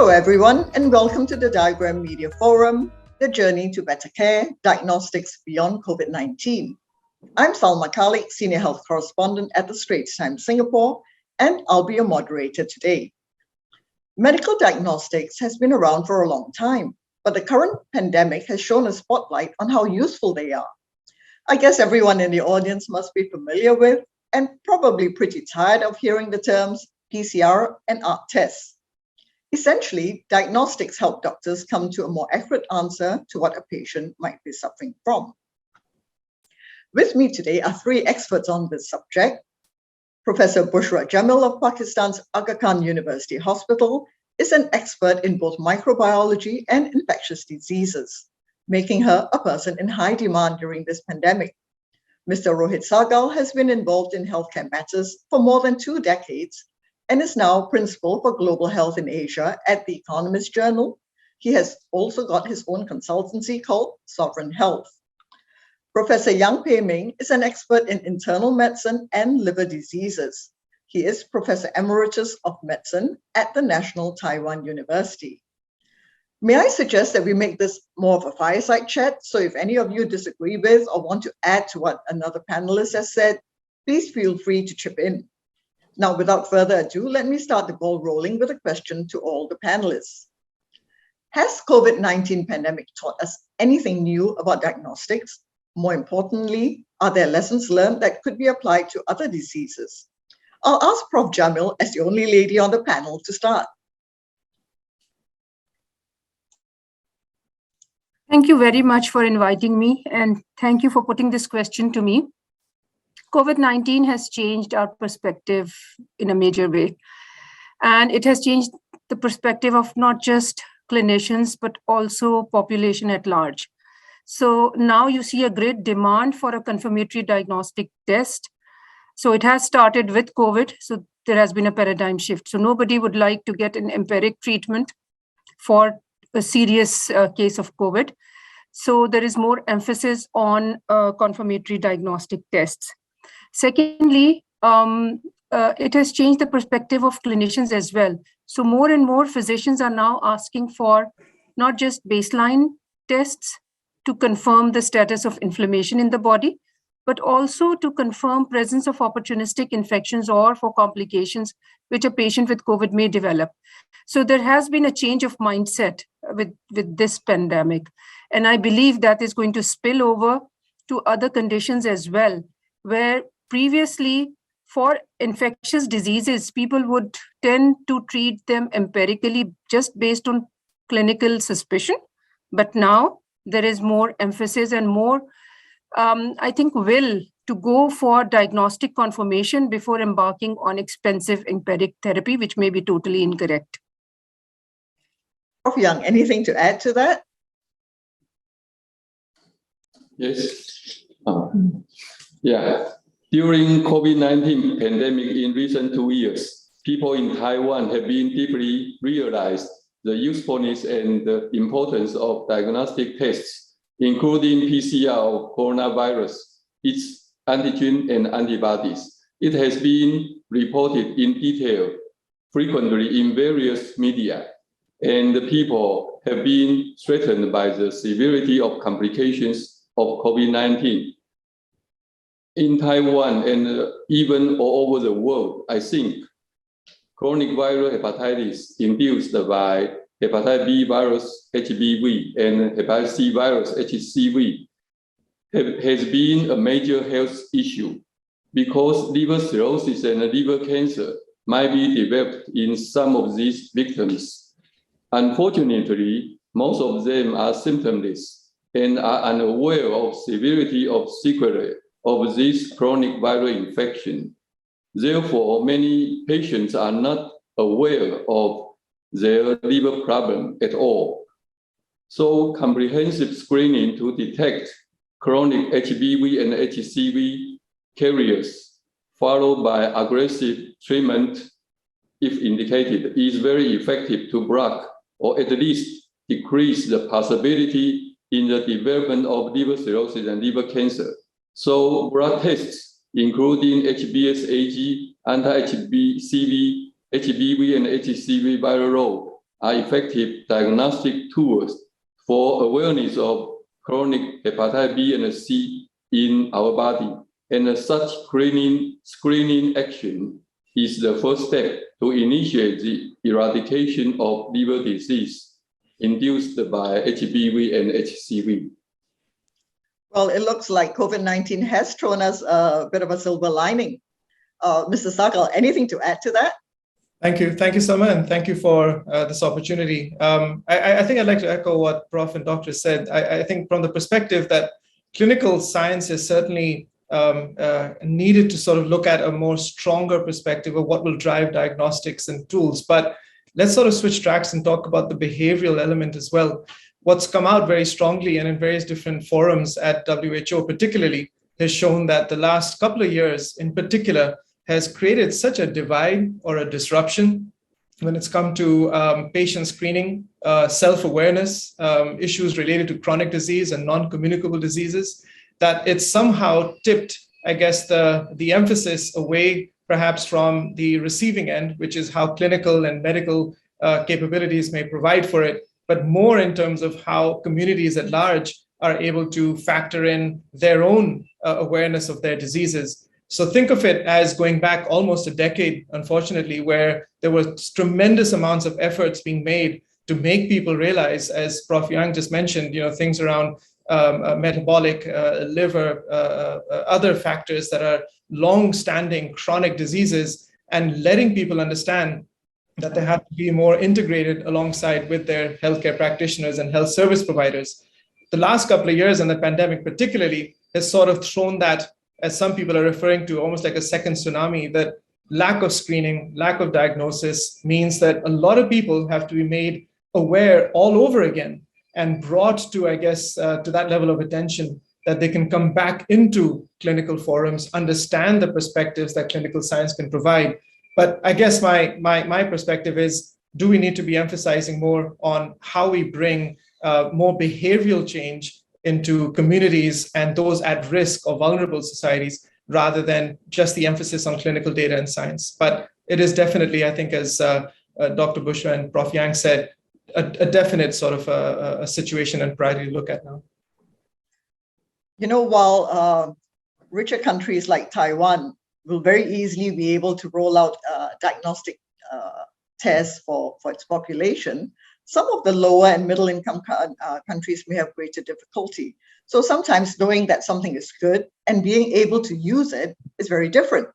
Hello everyone, and welcome to the Diagram Media Forum, the journey to better care, diagnostics beyond COVID-19. I'm Salma Khalid, Senior Health Correspondent at the Straits Times Singapore, and I'll be your moderator today. Medical diagnostics has been around for a long time, but the current pandemic has shown a spotlight on how useful they are. I guess everyone in the audience must be familiar with and probably pretty tired of hearing the terms PCR and ART tests. Essentially, diagnostics help doctors come to a more accurate answer to what a patient might be suffering from. With me today are three experts on this subject. Professor Bushra Jamil of Pakistan's Aga Khan University Hospital is an expert in both microbiology and infectious diseases, making her a person in high demand during this pandemic. Mr. Rohit Sagal has been involved in healthcare matters for more than 2 decades and is now Principal for Global Health in Asia at The Economist Journal. He has also got his own consultancy called Sovereign Health. Professor Yang Pei Ming is an expert in internal medicine and liver diseases. He is Professor Emeritus of Medicine at the National Taiwan University. May I suggest that we make this more of a fireside chat, so if any of you disagree with or want to add to what another panelist has said, please feel free to chip in. Now, without further ado, let me start the ball rolling with a question to all the panelists. Has COVID-19 pandemic taught us anything new about diagnostics? More importantly, are there lessons learned that could be applied to other diseases? I'll ask Prof. Jamil as the only lady on the panel to start. Thank you very much for inviting me, and thank you for putting this question to me. COVID-19 has changed our perspective in a major way, and it has changed the perspective of not just clinicians, but also population at large. So now you see a great demand for a confirmatory diagnostic test. So it has started with COVID, so there has been a paradigm shift. So nobody would like to get an empiric treatment for a serious case of COVID. So there is more emphasis on confirmatory diagnostic tests. Secondly, it has changed the perspective of clinicians as well. So more and more physicians are now asking for not just baseline tests to confirm the status of inflammation in the body, but also to confirm presence of opportunistic infections or for complications which a patient with COVID may develop. So there has been a change of mindset with this pandemic. And I believe that is going to spill over to other conditions as well, where previously for infectious diseases, people would tend to treat them empirically just based on clinical suspicion. But now there is more emphasis and more, I think, will to go for diagnostic confirmation before embarking on expensive empiric therapy, which may be totally incorrect. Prof. Yang, anything to add to that? Yes. Yeah. During COVID-19 pandemic in recent 2 years, people in Taiwan have been deeply realized the usefulness and the importance of diagnostic tests, including PCR of coronavirus, its antigen and antibodies. It has been reported in detail frequently in various media, and the people have been threatened by the severity of complications of COVID-19. In Taiwan and even all over the world, I think chronic viral hepatitis induced by hepatitis B virus HBV and hepatitis C virus HCV has been a major health issue because liver cirrhosis and liver cancer might be developed in some of these victims. Unfortunately, most of them are symptomless and are unaware of severity of sequelae of this chronic viral infection. Therefore, many patients are not aware of their liver problem at all. So comprehensive screening to detect chronic HBV and HCV carriers, followed by aggressive treatment, if indicated, is very effective to block or at least decrease the possibility in the development of liver cirrhosis and liver cancer. So blood tests, including HBsAg, anti-HBCV, HBV, and HCV viral load, are effective diagnostic tools for awareness of chronic hepatitis B and C in our body. And such screening action is the first step to initiate the eradication of liver disease induced by HBV and HCV. Well, it looks like COVID-19 has thrown us a bit of a silver lining. Mr. Sakal, anything to add to that? Thank you, Summer, and thank you for this opportunity. I think I'd like to echo what Prof and Dr. said. I think from the perspective that clinical science is certainly needed to sort of look at a more stronger perspective of what will drive diagnostics and tools. But let's sort of switch tracks and talk about the behavioral element as well. What's come out very strongly and in various different forums at WHO particularly has shown that the last couple of years in particular has created such a divide or a disruption when it's come to patient screening, self-awareness, issues related to chronic disease and non-communicable diseases, that it's somehow tipped, I guess, the emphasis away perhaps from the receiving end, which is how clinical and medical capabilities may provide for it, but more in terms of how communities at large are able to factor in their own awareness of their diseases. So think of it as going back almost a decade, unfortunately, where there were tremendous amounts of efforts being made to make people realize, as Prof. Yang just mentioned, things around metabolic, liver, other factors that are long-standing chronic diseases, and letting people understand that they have to be more integrated alongside with their healthcare practitioners and health service providers. The last couple of years, and the pandemic particularly, has sort of thrown that, as some people are referring to, almost like a second tsunami, that lack of screening, lack of diagnosis means that a lot of people have to be made aware all over again and brought to, I guess, to that level of attention that they can come back into clinical forums, understand the perspectives that clinical science can provide. But I guess my perspective is, do we need to be emphasizing more on how we bring more behavioral change into communities and those at risk or vulnerable societies, rather than just the emphasis on clinical data and science? But it is definitely, I think, as Dr. Bushra and Prof. Yang said, a definite sort of a situation and priority to look at now. While richer countries like Taiwan will very easily be able to roll out diagnostic tests for its population, some of the lower and middle income countries may have greater difficulty. So sometimes knowing that something is good and being able to use it is very different.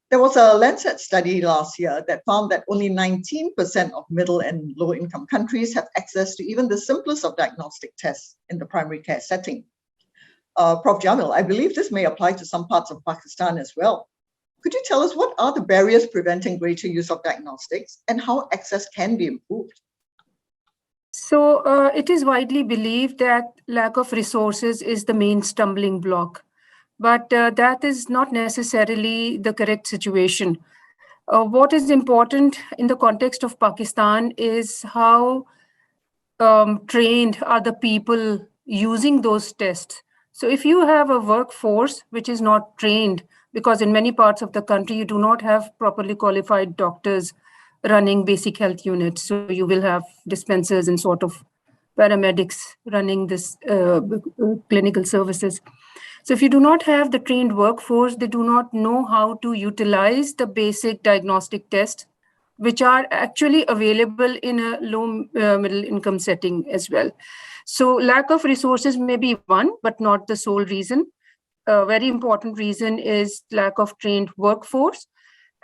There was a Lancet study last year that found that only 19% of middle and low income countries have access to even the simplest of diagnostic tests in the primary care setting. Prof. Jamil, I believe this may apply to some parts of Pakistan as well. Could you tell us what are the barriers preventing greater use of diagnostics and how access can be improved? So it is widely believed that lack of resources is the main stumbling block, but that is not necessarily the correct situation. What is important in the context of Pakistan is how trained are the people using those tests. So if you have a workforce which is not trained, because in many parts of the country you do not have properly qualified doctors running basic health units. So you will have dispensers and sort of paramedics running this clinical services. So if you do not have the trained workforce, they do not know how to utilize the basic diagnostic tests, which are actually available in a low middle income setting as well. So lack of resources may be one, but not the sole reason. A very important reason is lack of trained workforce.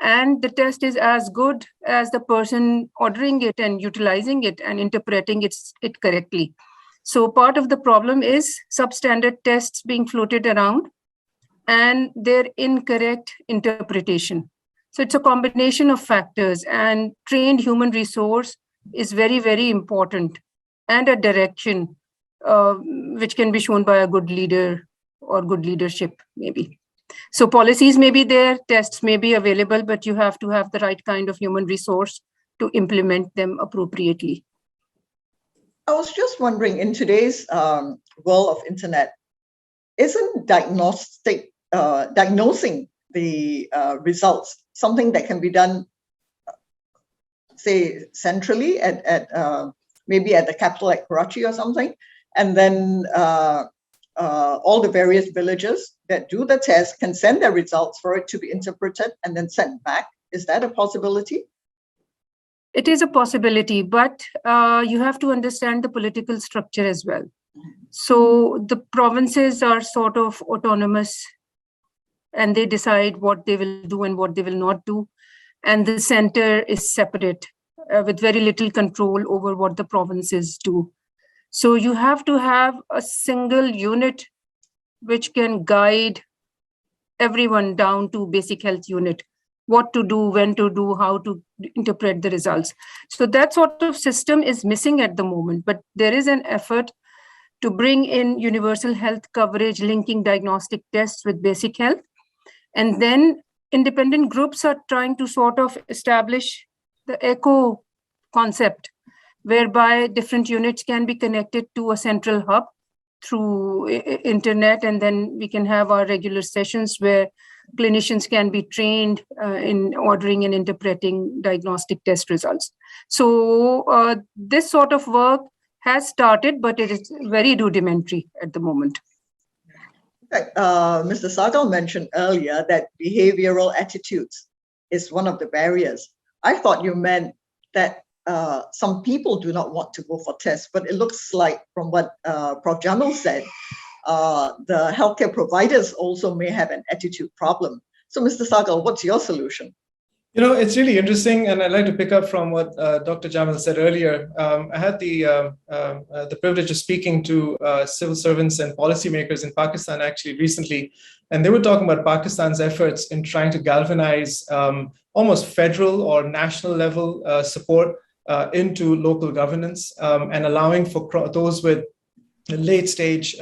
And the test is as good as the person ordering it and utilizing it and interpreting it correctly. So part of the problem is substandard tests being floated around and their incorrect interpretation. So it's a combination of factors, and trained human resource is very, very important, and a direction which can be shown by a good leader or good leadership maybe. So policies may be there, tests may be available, but you have to have the right kind of human resource to implement them appropriately. I was just wondering, in today's world of internet, isn't diagnosing the results something that can be done say, centrally at maybe at the capital like Karachi or something, and then all the various villages that do the test can send their results for it to be interpreted and then sent back. Is that a possibility? It is a possibility, but you have to understand the political structure as well. So the provinces are sort of autonomous and they decide what they will do and what they will not do. And the center is separate with very little control over what the provinces do. So you have to have a single unit which can guide everyone down to basic health unit, what to do, when to do, how to interpret the results. So that sort of system is missing at the moment, but there is an effort to bring in universal health coverage, linking diagnostic tests with basic health. And then independent groups are trying to sort of establish the echo concept, whereby different units can be connected to a central hub through internet, and then we can have our regular sessions where clinicians can be trained in ordering and interpreting diagnostic test results. So this sort of work has started, but it is very rudimentary at the moment. Mr. Sagal mentioned earlier that behavioral attitudes is one of the barriers. I thought you meant that some people do not want to go for tests, but it looks like from what Prof. Jamal said, the healthcare providers also may have an attitude problem. So Mr. Sagal, what's your solution? You know, it's really interesting, and I'd like to pick up from what Dr. Jamal said earlier. I had the privilege of speaking to civil servants and policymakers in Pakistan actually recently, and they were talking about Pakistan's efforts in trying to galvanize almost federal or national level support into local governance and allowing for those with late stage,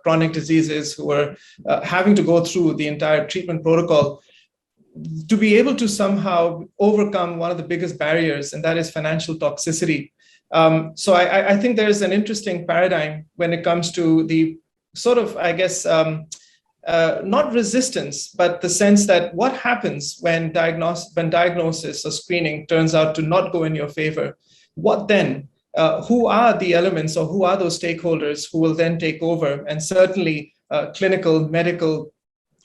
chronic diseases who are having to go through the entire treatment protocol to be able to somehow overcome one of the biggest barriers, and that is financial toxicity. So I think there's an interesting paradigm when it comes to the sort of, I guess, not resistance, but the sense that what happens when diagnosis or screening turns out to not go in your favor? What then? Who are the elements, or who are those stakeholders who will then take over? And certainly clinical, medical,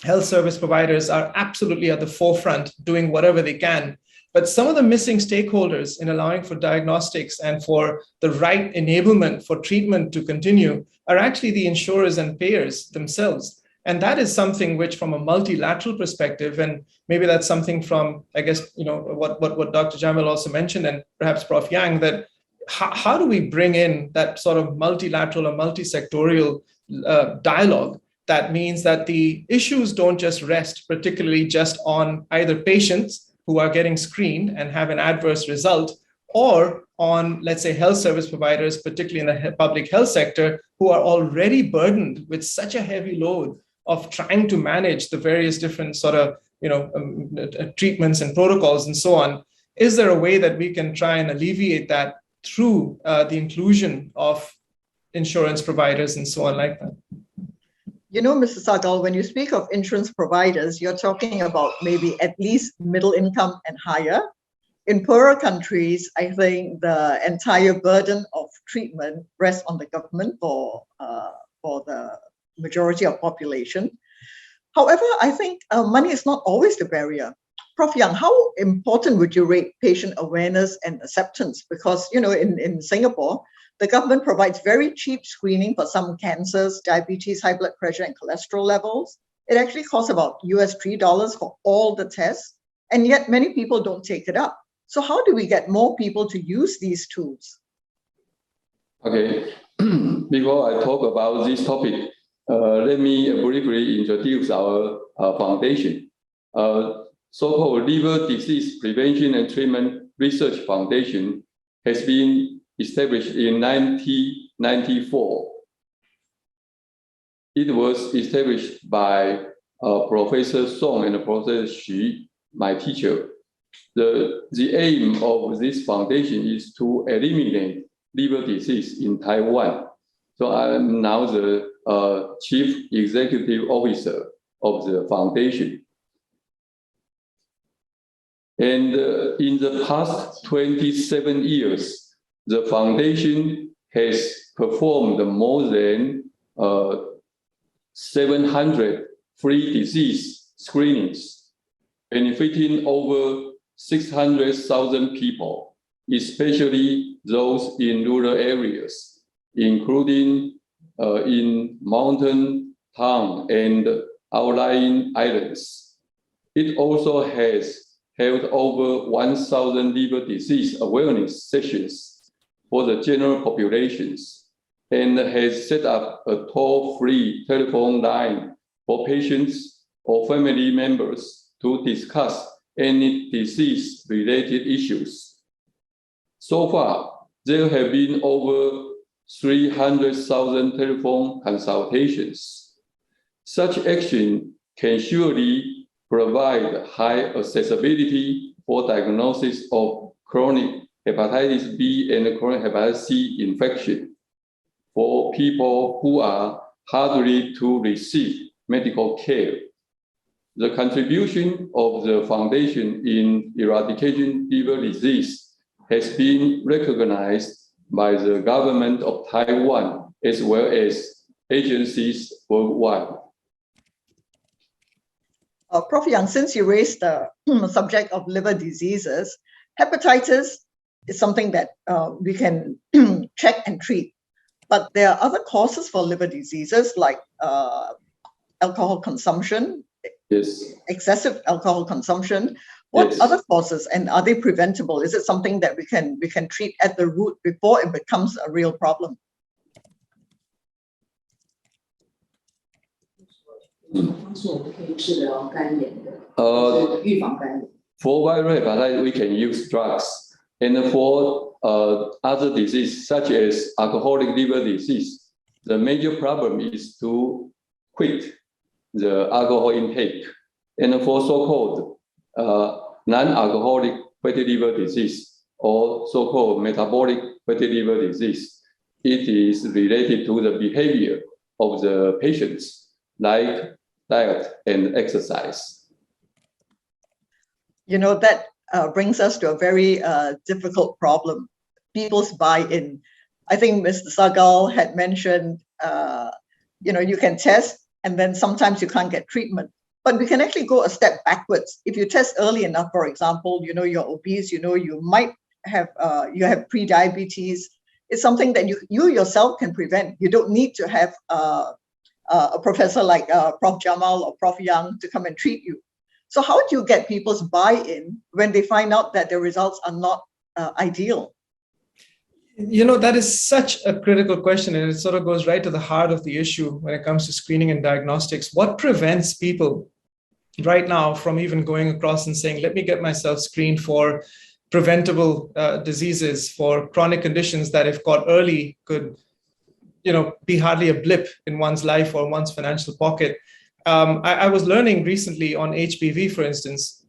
health service providers are absolutely at the forefront doing whatever they can. But some of the missing stakeholders in allowing for diagnostics and for the right enablement for treatment to continue are actually the insurers and payers themselves. And that is something which, from a multilateral perspective, and maybe that's something from, I guess, what Dr. Jamal also mentioned, and perhaps Prof. Yang, that how do we bring in that sort of multilateral or multi-sectorial dialogue? That means that the issues don't just rest particularly just on either patients who are getting screened and have an adverse result, or on, let's say, health service providers, particularly in the public health sector, who are already burdened with such a heavy load of trying to manage the various different sort of, treatments and protocols and so on. Is there a way that we can try and alleviate that through the inclusion of insurance providers and so on like that? You know, Mr. Sagal, when you speak of insurance providers, you're talking about maybe at least middle income and higher. In poorer countries, I think the entire burden of treatment rests on the government for the majority of population. However, I think money is not always the barrier. Prof. Yang, how important would you rate patient awareness and acceptance? Because, in Singapore, the government provides very cheap screening for some cancers, diabetes, high blood pressure, and cholesterol levels. It actually costs about $3 for all the tests, and yet many people don't take it up. So how do we get more people to use these tools? Okay, before I talk about this topic, let me briefly introduce our foundation. So-called Liver Disease Prevention and Treatment Research Foundation has been established in 1994. It was established by Professor Song and Professor Xu, my teacher. The aim of this foundation is to eliminate liver disease in Taiwan. So I am now the Chief Executive Officer of the foundation. And in the past 27 years, the foundation has performed more than 700 free disease screenings, benefiting over 600,000 people, especially those in rural areas, including in mountain town and outlying islands. It also has held over 1,000 liver disease awareness sessions for the general populations and has set up a toll-free telephone line for patients or family members to discuss any disease-related issues. So far, there have been over 300,000 telephone consultations. Such action can surely provide high accessibility for diagnosis of chronic hepatitis B and chronic hepatitis C infection for people who are hardly to receive medical care. The contribution of the foundation in eradicating liver disease has been recognized by the government of Taiwan as well as agencies worldwide. Prof. Yang, since you raised the subject of liver diseases, hepatitis is something that we can check and treat. But there are other causes for liver diseases like alcohol consumption, yes, excessive alcohol consumption. What yes. other causes, and are they preventable? Is it something that we can treat at the root before it becomes a real problem? For viral hepatitis, we can use drugs. And for other diseases, such as alcoholic liver disease, the major problem is to quit the alcohol intake. And for so-called non-alcoholic fatty liver disease, or so-called metabolic fatty liver disease, it is related to the behavior of the patients, like diet and exercise. You know, that brings us to a very difficult problem, people's buy-in. I think Mr. Sagal had mentioned, you can test and then sometimes you can't get treatment. But we can actually go a step backwards. If you test early enough, for example, you're obese, you might have you have pre-diabetes. It's something that you yourself can prevent. You don't need to have a professor like Prof. Jamal or Prof. Yang to come and treat you. So how do you get people's buy-in when they find out that their results are not ideal? That is such a critical question, and it sort of goes right to the heart of the issue when it comes to screening and diagnostics. What prevents people right now from even going across and saying, let me get myself screened for preventable diseases, for chronic conditions that if caught early could be hardly a blip in one's life or one's financial pocket. I was learning recently on HPV, for instance,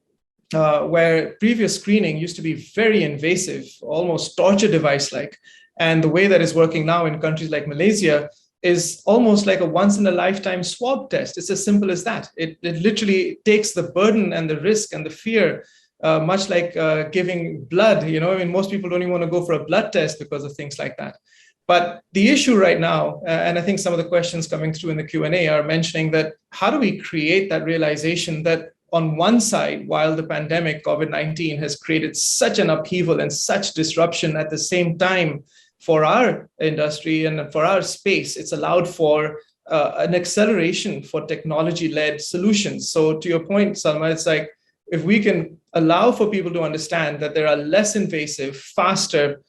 where previous screening used to be very invasive, almost torture device-like. And the way that is working now in countries like Malaysia is almost like a once-in-a-lifetime swab test. It's as simple as that. It literally takes the burden and the risk and the fear, much like giving blood. Most people don't even want to go for a blood test because of things like that. But the issue right now, and I think some of the questions coming through in the Q&A are mentioning that how do we create that realization that on one side, while the pandemic, COVID-19, has created such an upheaval and such disruption at the same time for our industry and for our space, it's allowed for an acceleration for technology-led solutions. So to your point, Salma, it's like if we can allow for people to understand that there are less invasive, faster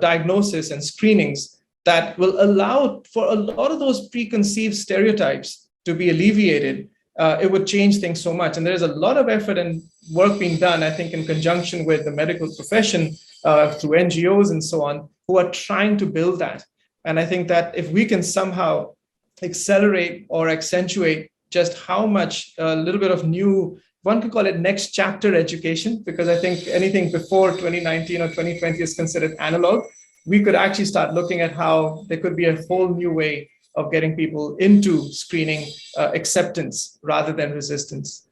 diagnosis and screenings that will allow for a lot of those preconceived stereotypes to be alleviated, it would change things so much. And there's a lot of effort and work being done, I think, in conjunction with the medical profession, through NGOs and so on, who are trying to build that. And I think that if we can somehow accelerate or accentuate just how much a little bit of new, one could call it next chapter education, because I think anything before 2019 or 2020 is considered analog. We could actually start looking at how there could be a whole new way of getting people into screening acceptance rather than resistance.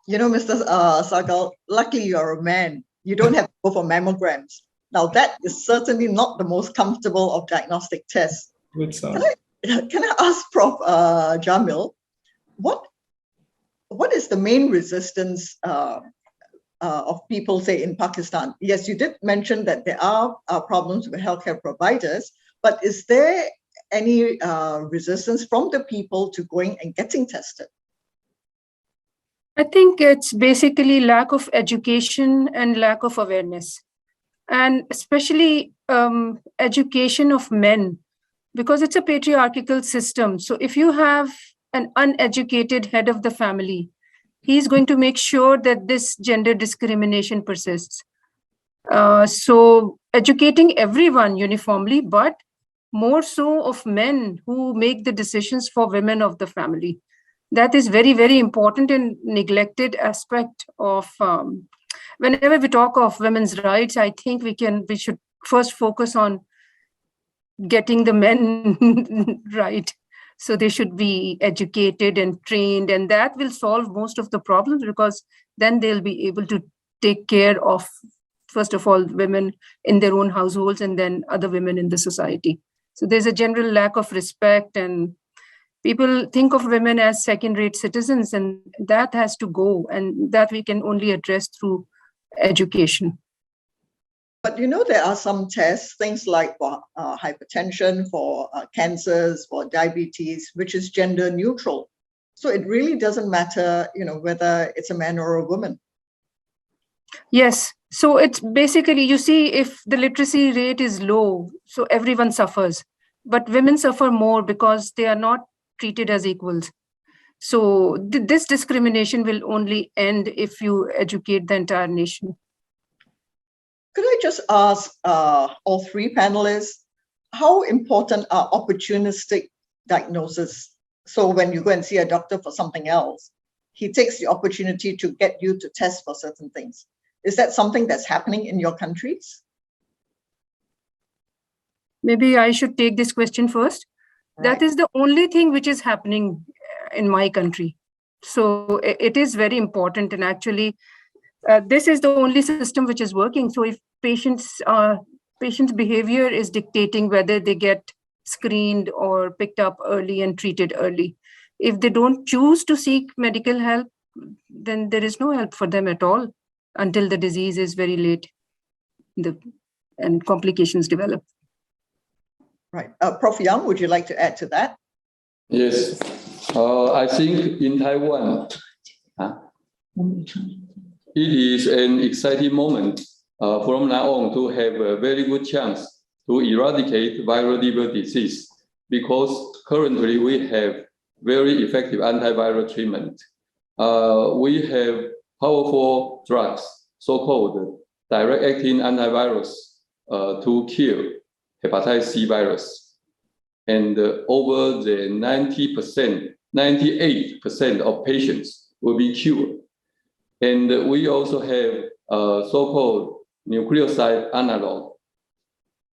You know, Mr. Sagal, luckily you're a man. You don't have to go for mammograms. Now, that is certainly not the most comfortable of diagnostic tests. Good sound. Can I ask Prof. Jamil, what is the main resistance of people, say, in Pakistan? Yes, you did mention that there are problems with healthcare providers, but is there any resistance from the people to going and getting tested? I think it's basically lack of education and lack of awareness, and especially education of men, because it's a patriarchal system. So if you have an uneducated head of the family, he's going to make sure that this gender discrimination persists. So educating everyone uniformly, but more so of men who make the decisions for women of the family. That is very, very important and neglected aspect of whenever we talk of women's rights. I think we should first focus on getting the men right. So they should be educated and trained, and that will solve most of the problems, because then they'll be able to take care of, first of all, women in their own households and then other women in the society. So there's a general lack of respect, and people think of women as second-rate citizens, and that has to go, and that we can only address through education. But you know, there are some tests, things like for hypertension, for cancers, for diabetes, which is gender neutral. So it really doesn't matter, you know, whether it's a man or a woman. Yes. So it's basically, you see, if the literacy rate is low, so everyone suffers. But women suffer more because they are not treated as equals. So this discrimination will only end if you educate the entire nation. Could I just ask all three panelists, how important are opportunistic diagnosis? So when you go and see a doctor for something else, he takes the opportunity to get you to test for certain things. Is that something that's happening in your countries? Maybe I should take this question first. Right. That is the only thing which is happening in my country. So it is very important. And actually, this is the only system which is working. So if patients' behavior is dictating whether they get screened or picked up early and treated early. If they don't choose to seek medical help, then there is no help for them at all until the disease is very late and complications develop. Right. Prof. Yang, would you like to add to that? Yes. I think in Taiwan, it is an exciting moment from now on to have a very good chance to eradicate viral liver disease, because currently we have very effective antiviral treatment. We have powerful drugs, so-called direct-acting antivirus, to kill hepatitis C virus. And over the 98% of patients will be cured. And we also have so-called nucleoside analog,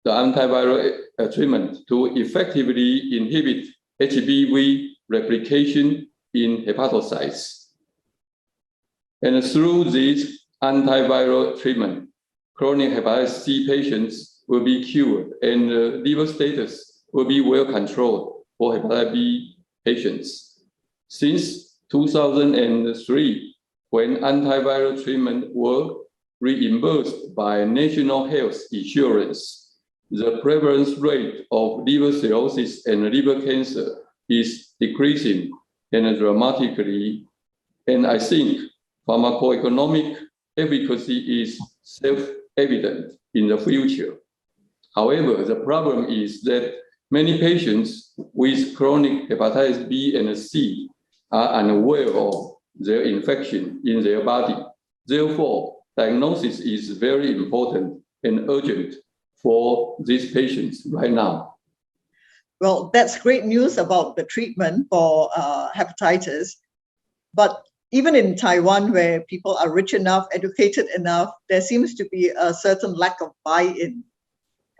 the antiviral treatment to effectively inhibit HBV replication in hepatocytes. And through this antiviral treatment, chronic hepatitis C patients will be cured, and liver status will be well controlled for hepatitis B patients. Since 2003, when antiviral treatment were reimbursed by national health insurance, the prevalence rate of liver cirrhosis and liver cancer is decreasing and dramatically. And I think pharmacoeconomic efficacy is self-evident in the future. However, the problem is that many patients with chronic hepatitis B and C are unaware of their infection in their body. Therefore, diagnosis is very important and urgent for these patients right now. Well, that's great news about the treatment for hepatitis. But even in Taiwan, where people are rich enough, educated enough, there seems to be a certain lack of buy-in.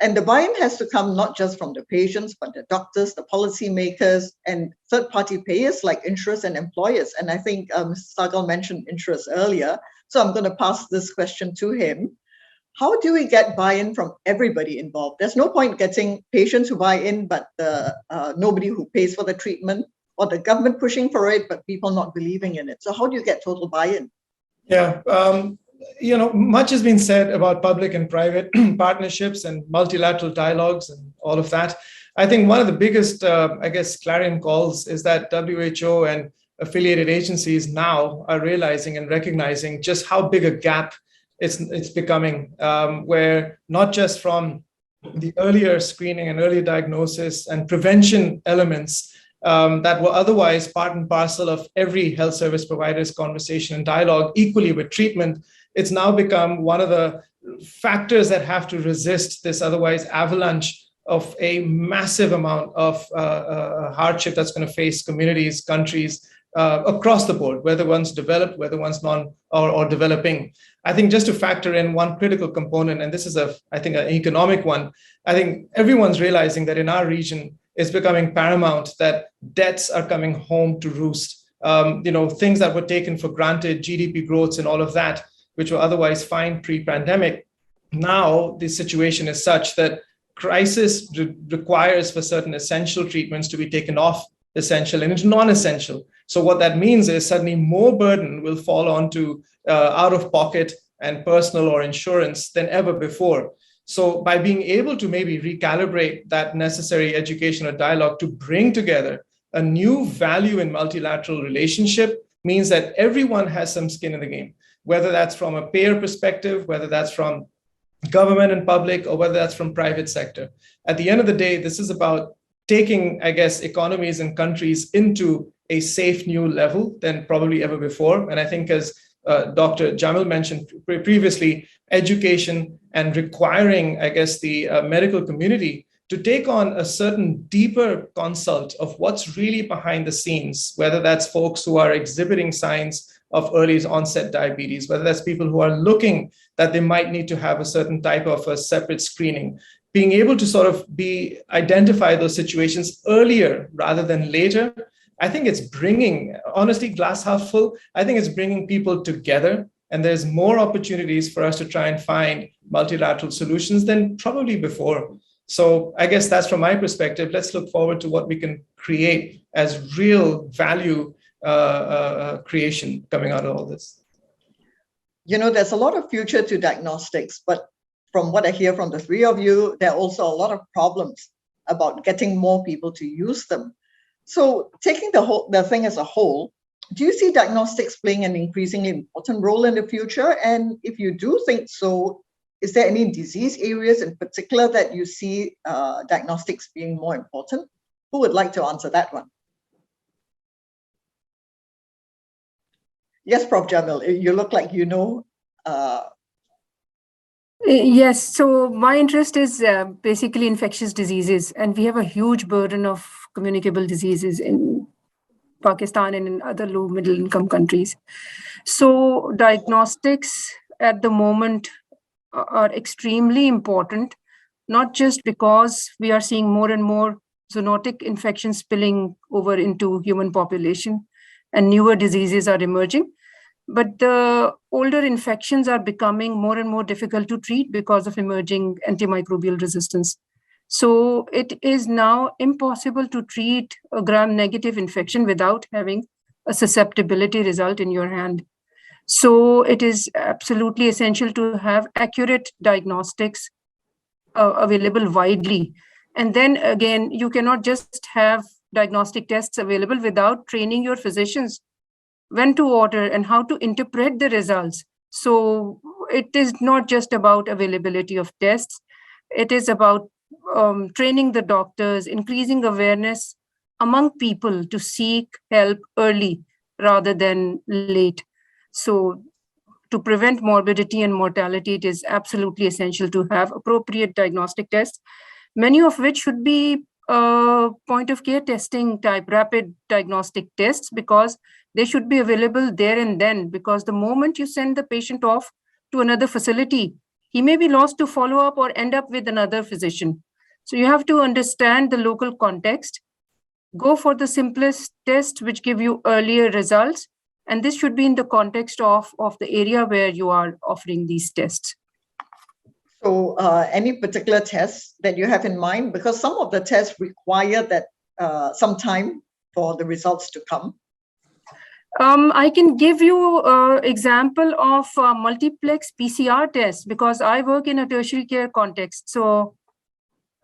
And the buy-in has to come not just from the patients, but the doctors, the policymakers, and third-party payers like insurers and employers. And I think Mr. Sagal mentioned insurers earlier, so I'm going to pass this question to him. How do we get buy-in from everybody involved? There's no point getting patients who buy in, but nobody who pays for the treatment, or the government pushing for it, but people not believing in it. So how do you get total buy-in? Yeah, much has been said about public and private partnerships and multilateral dialogues and all of that. I think one of the biggest, clarion calls is that WHO and affiliated agencies now are realizing and recognizing just how big a gap it's becoming, where not just from the earlier screening and early diagnosis and prevention elements that were otherwise part and parcel of every health service provider's conversation and dialogue, equally with treatment, it's now become one of the factors that have to resist this otherwise avalanche of a massive amount of hardship that's going to face communities, countries across the board, whether one's developed, whether one's non or developing. I think just to factor in one critical component, and this is I think an economic one, I think everyone's realizing that in our region, it's becoming paramount that debts are coming home to roost. Things that were taken for granted, GDP growths and all of that, which were otherwise fine pre-pandemic. Now the situation is such that crisis requires for certain essential treatments to be taken off essential and into non-essential. So what that means is suddenly more burden will fall onto out-of-pocket and personal or insurance than ever before. So by being able to maybe recalibrate that necessary education or dialogue to bring together a new value in multilateral relationship means that everyone has some skin in the game, whether that's from a payer perspective, whether that's from government and public, or whether that's from private sector. At the end of the day, this is about taking, economies and countries into a safe new level than probably ever before. And I think as Dr. Jamil mentioned previously, education and requiring, the medical community to take on a certain deeper consult of what's really behind the scenes, whether that's folks who are exhibiting signs of early onset diabetes, whether that's people who are looking that they might need to have a certain type of a separate screening, being able to sort of identify those situations earlier rather than later. I think it's bringing, honestly, glass half full, I think it's bringing people together, and there's more opportunities for us to try and find multilateral solutions than probably before. So I guess that's from my perspective. Let's look forward to what we can create as real value creation coming out of all this. There's a lot of future to diagnostics, but from what I hear from the three of you, there are also a lot of problems about getting more people to use them. So taking the thing as a whole, do you see diagnostics playing an increasingly important role in the future? And if you do think so, is there any disease areas in particular that you see diagnostics being more important? Who would like to answer that one? Yes, Prof. Jamil, you look like you know. Yes, so my interest is basically infectious diseases, and we have a huge burden of communicable diseases in Pakistan and in other low middle income countries. So diagnostics at the moment are extremely important, not just because we are seeing more and more zoonotic infections spilling over into human population and newer diseases are emerging, but the older infections are becoming more and more difficult to treat because of emerging antimicrobial resistance. So it is now impossible to treat a gram-negative infection without having a susceptibility result in your hand. So it is absolutely essential to have accurate diagnostics available widely. And then again, you cannot just have diagnostic tests available without training your physicians when to order and how to interpret the results. So it is not just about availability of tests. It is about training the doctors, increasing awareness among people to seek help early rather than late. So to prevent morbidity and mortality, it is absolutely essential to have appropriate diagnostic tests, many of which should be point of care testing type rapid diagnostic tests, because they should be available there and then, because the moment you send the patient off to another facility, he may be lost to follow-up or end up with another physician. So you have to understand the local context, go for the simplest test which give you earlier results, and this should be in the context of the area where you are offering these tests. So any particular tests that you have in mind? Because some of the tests require that some time for the results to come. I can give you an example of a multiplex PCR test because I work in a tertiary care context. So,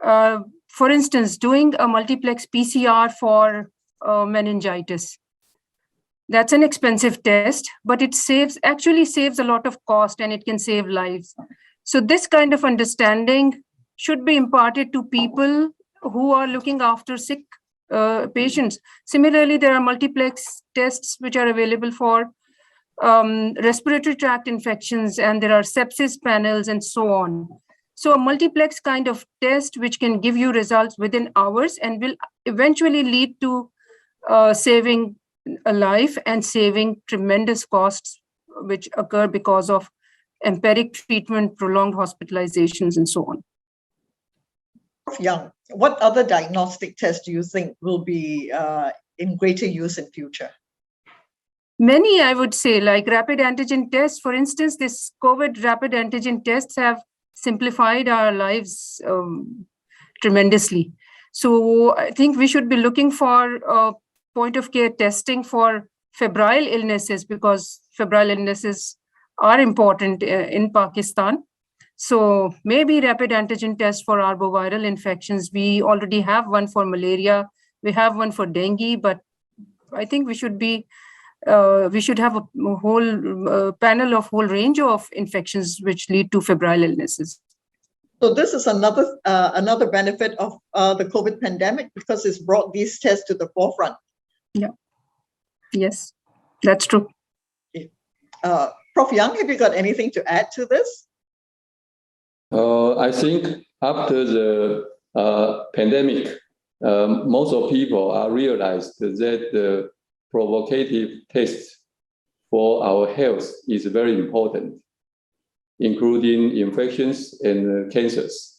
for instance, doing a multiplex PCR for meningitis, that's an expensive test, but it actually saves a lot of cost and it can save lives. So this kind of understanding should be imparted to people who are looking after sick patients. Similarly, there are multiplex tests which are available for respiratory tract infections, and there are sepsis panels and so on. So a multiplex kind of test which can give you results within hours and will eventually lead to saving a life and saving tremendous costs which occur because of empiric treatment, prolonged hospitalizations, and so on. Young, what other diagnostic tests do you think will be in greater use in future? Many, I would say, like rapid antigen tests. For instance, this COVID rapid antigen tests have simplified our lives tremendously. So I think we should be looking for point of care testing for febrile illnesses because febrile illnesses are important in Pakistan. So maybe rapid antigen tests for arboviral infections. We already have one for malaria. We have one for dengue, but I think we should have a whole panel of whole range of infections which lead to febrile illnesses. So this is another benefit of the COVID pandemic because it's brought these tests to the forefront. Yeah. Yes, that's true. Prof. Young, have you got anything to add to this? I think after the pandemic, most of people are realized that the provocative test for our health is very important, including infections and cancers.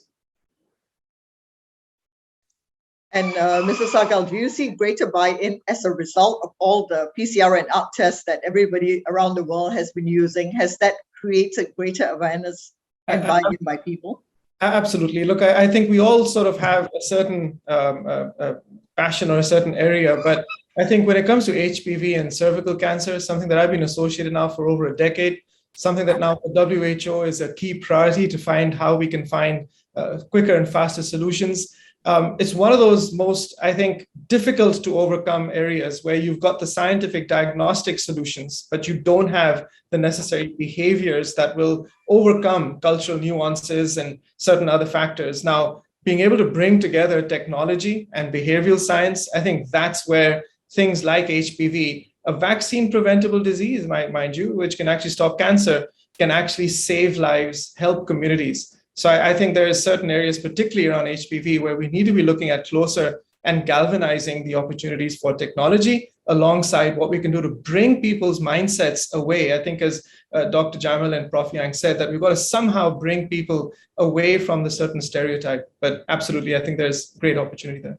And Mr. Sagal, do you see greater buy-in as a result of all the PCR and ART tests that everybody around the world has been using? Has that created greater awareness and buy-in by people? Absolutely. Look, I think we all sort of have a certain passion or a certain area, but I think when it comes to HPV and cervical cancer, something that I've been associated now for over a decade, something that now for WHO is a key priority to find how we can find quicker and faster solutions. It's one of those most, I think, difficult to overcome areas where you've got the scientific diagnostic solutions, but you don't have the necessary behaviors that will overcome cultural nuances and certain other factors. Now, being able to bring together technology and behavioral science, I think that's where things like HPV, a vaccine preventable disease, mind you, which can actually stop cancer, can actually save lives, help communities. So I think there are certain areas, particularly around HPV, where we need to be looking at closer and galvanizing the opportunities for technology alongside what we can do to bring people's mindsets away. I think as Dr. Jamal and Prof. Yang said, that we've got to somehow bring people away from the certain stereotype. But absolutely, I think there's great opportunity there.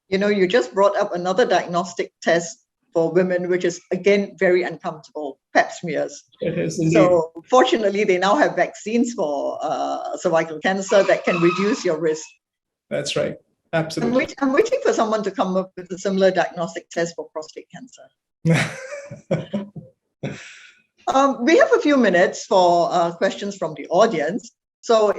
You know, you just brought up another diagnostic test for women, which is, again, very uncomfortable, pap smears. It is indeed. So fortunately, they now have vaccines for cervical cancer that can reduce your risk. That's right. Absolutely. I'm waiting for someone to come up with a similar diagnostic test for prostate cancer. We have a few minutes for questions from the audience. So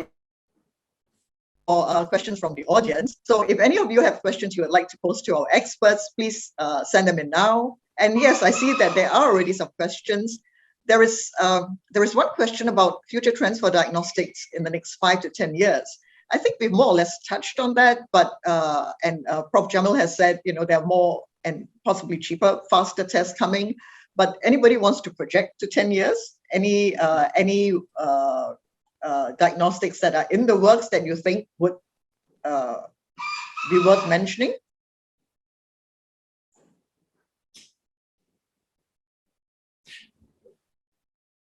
if any of you have questions you would like to pose to our experts, please send them in now. And yes, I see that there are already some questions. There is one question about future trends for diagnostics in the next 5 to 10 years. I think we've more or less touched on that, but Prof. Jamal has said, you know, there are more and possibly cheaper, faster tests coming. But anybody wants to project to 10 years? Any diagnostics that are in the works that you think would be worth mentioning?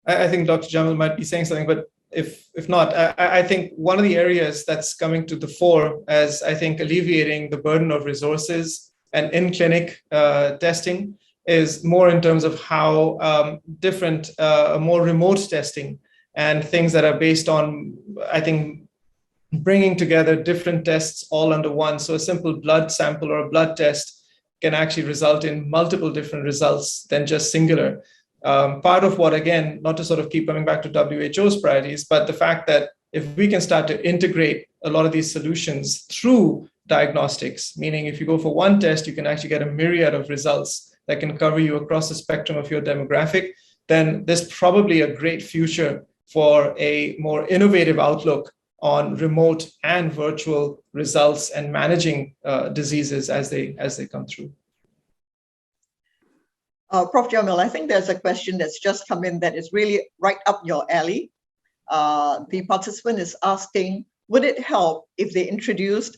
I think Dr. Jamal might be saying something, but if not, I think one of the areas that's coming to the fore as I think alleviating the burden of resources and in-clinic testing is more in terms of how different, more remote testing and things that are based on, I think, bringing together different tests all under one. So a simple blood sample or a blood test can actually result in multiple different results than just singular. Part of what, again, not to sort of keep coming back to WHO's priorities, but the fact that if we can start to integrate a lot of these solutions through diagnostics, meaning if you go for one test, you can actually get a myriad of results that can cover you across the spectrum of your demographic, then there's probably a great future for a more innovative outlook on remote and virtual results and managing diseases as they come through. Prof. Jamil, I think there's a question that's just come in that is really right up your alley. The participant is asking, would it help if they introduced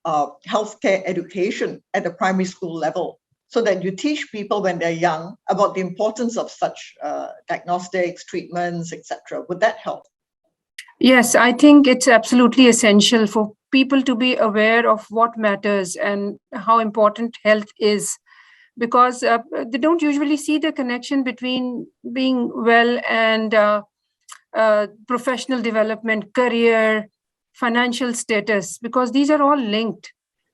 healthcare education at the primary school level so that you teach people when they're young about the importance of such diagnostics, treatments, etc.? Would that help? Yes, I think it's absolutely essential for people to be aware of what matters and how important health is, because they don't usually see the connection between being well and professional development, career, financial status, because these are all linked.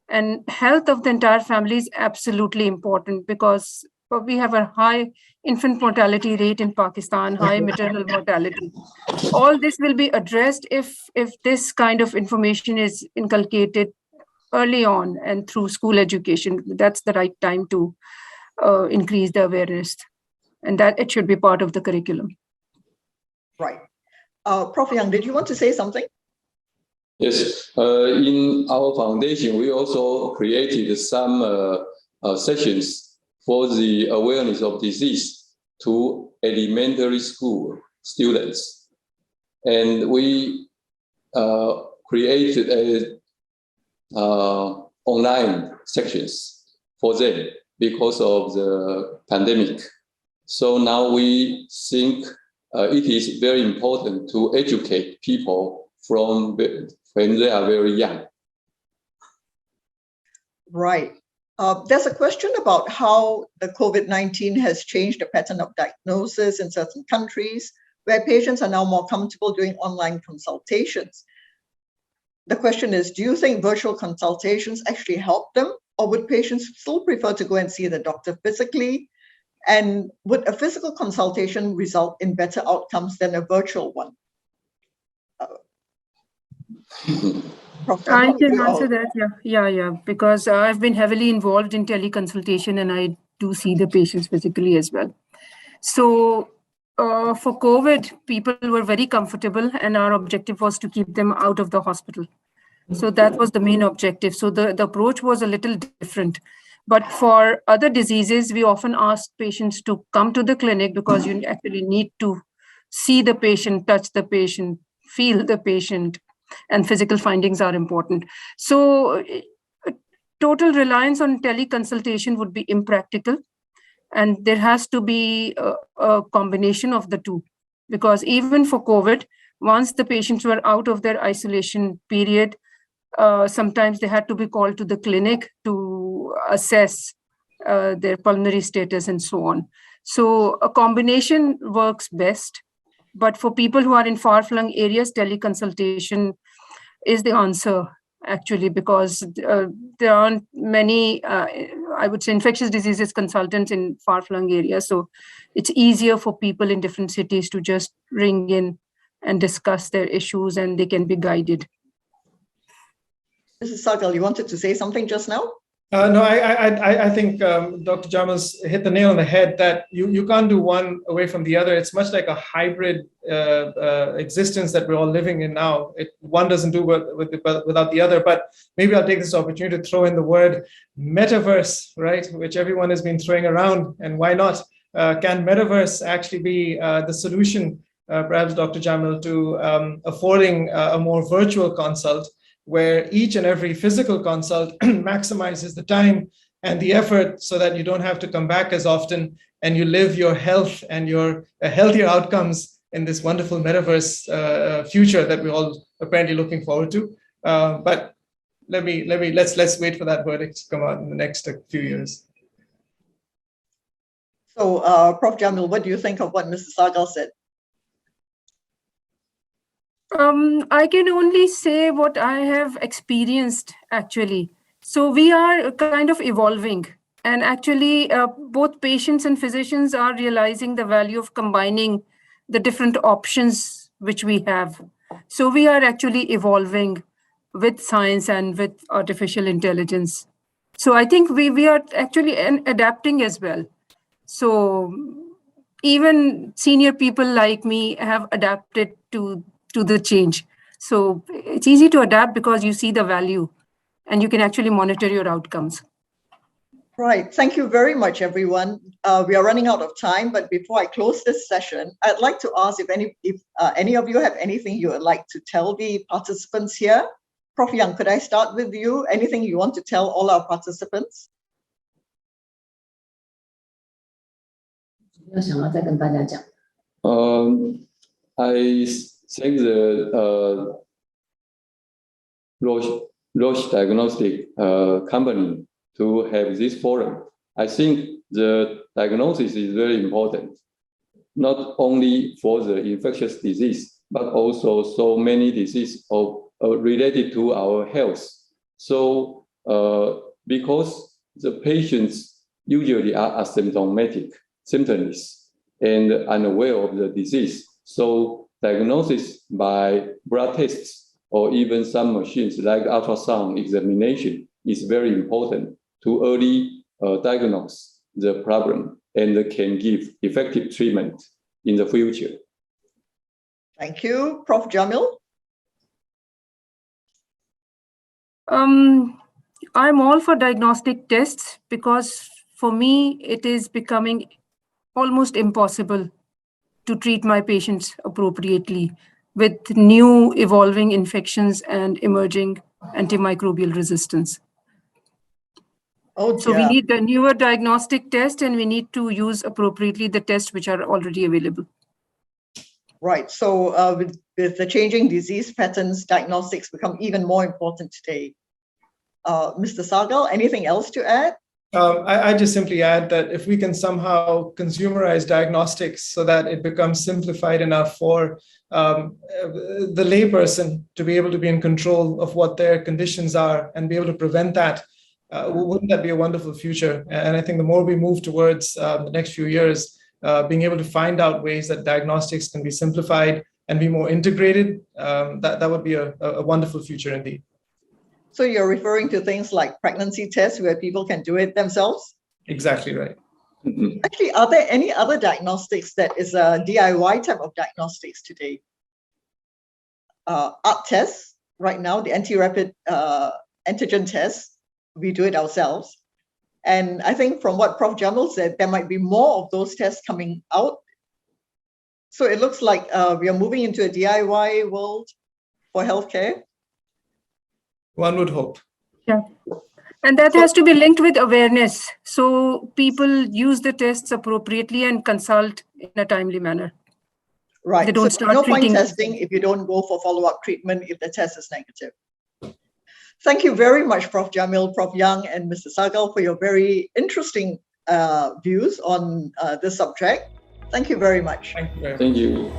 And health of the entire family is absolutely important because we have a high infant mortality rate in Pakistan, high maternal mortality. All this will be addressed if this kind of information is inculcated early on and through school education. That's the right time to increase the awareness, and that it should be part of the curriculum. Right. Prof. Yang, did you want to say something? Yes. In our foundation, we also created some sessions for the awareness of disease to elementary school students. And we created online sections for them because of the pandemic. So now we think it is very important to educate people from when they are very young. Right. There's a question about how the COVID-19 has changed the pattern of diagnosis in certain countries where patients are now more comfortable doing online consultations. The question is, do you think virtual consultations actually help them, or would patients still prefer to go and see the doctor physically? And would a physical consultation result in better outcomes than a virtual one? I can answer that, yeah, because I've been heavily involved in teleconsultation and I do see the patients physically as well. So for COVID, people were very comfortable and our objective was to keep them out of the hospital. So that was the main objective. So the approach was a little different. But for other diseases, we often ask patients to come to the clinic because you actually need to see the patient, touch the patient, feel the patient, and physical findings are important. So total reliance on teleconsultation would be impractical. And there has to be a combination of the two, because even for COVID, once the patients were out of their isolation period, sometimes they had to be called to the clinic to assess their pulmonary status and so on. So a combination works best. But for people who are in far-flung areas, teleconsultation is the answer, actually, because there aren't many, I would say, infectious diseases consultants in far-flung areas. So it's easier for people in different cities to just ring in and discuss their issues, and they can be guided. Mrs. Sagal, you wanted to say something just now? No, I think Dr. Jamal's hit the nail on the head that you can't do one away from the other. It's much like a hybrid existence that we're all living in now. One doesn't do without the other. But maybe I'll take this opportunity to throw in the word metaverse, right, which everyone has been throwing around. And why not? Can metaverse actually be the solution, perhaps, Dr. Jamal, to affording a more virtual consult, where each and every physical consult maximizes the time and the effort so that you don't have to come back as often and you live your health and your healthier outcomes in this wonderful metaverse future that we're all apparently looking forward to. But let's wait for that verdict to come out in the next few years. So, Prof. Jamil, what do you think of what Mr. Sahgal said? I can only say what I have experienced, actually. So we are kind of evolving. And actually, both patients and physicians are realizing the value of combining the different options which we have. So we are actually evolving with science and with artificial intelligence. So I think we are actually adapting as well. So even senior people like me have adapted to the change. So it's easy to adapt because you see the value and you can actually monitor your outcomes. Right. Thank you very much, everyone. We are running out of time, but before I close this session, I'd like to ask if any of you have anything you would like to tell the participants here. Prof. Young, could I start with you? Anything you want to tell all our participants? I thank the Roche Diagnostic company to have this forum. I think the diagnosis is very important, not only for the infectious disease, but also so many diseases related to our health. So because the patients usually are asymptomatic, symptomless, and unaware of the disease, so diagnosis by blood tests or even some machines like ultrasound examination is very important to early diagnose the problem and can give effective treatment in the future. Thank you. Prof. Jamil? I'm all for diagnostic tests because for me, it is becoming almost impossible to treat my patients appropriately with new evolving infections and emerging antimicrobial resistance. Oh, so we need the newer diagnostic test and we need to use appropriately the tests which are already available. Right. So with the changing disease patterns, diagnostics become even more important today. Mr. Sahgal, anything else to add? I just simply add that if we can somehow consumerize diagnostics so that it becomes simplified enough for the layperson to be able to be in control of what their conditions are and be able to prevent that, wouldn't that be a wonderful future? And I think the more we move towards the next few years, being able to find out ways that diagnostics can be simplified and be more integrated, that would be a wonderful future indeed. So you're referring to things like pregnancy tests where people can do it themselves? Exactly right. Actually, are there any other diagnostics that is a DIY type of diagnostics today? ART tests right now, the anti-rapid antigen tests, we do it ourselves. And I think from what Prof. Jamil said, there might be more of those tests coming out. So it looks like we are moving into a DIY world for healthcare. One would hope. Yeah. And that has to be linked with awareness. So people use the tests appropriately and consult in a timely manner. Right. They don't so start no point treating testing if you don't go for follow-up treatment if the test is negative. Thank you very much, Prof. Jamil, Prof. Young, and Mr. Sahgal for your very interesting views on this subject. Thank you very much. Thank you very much. Thank you.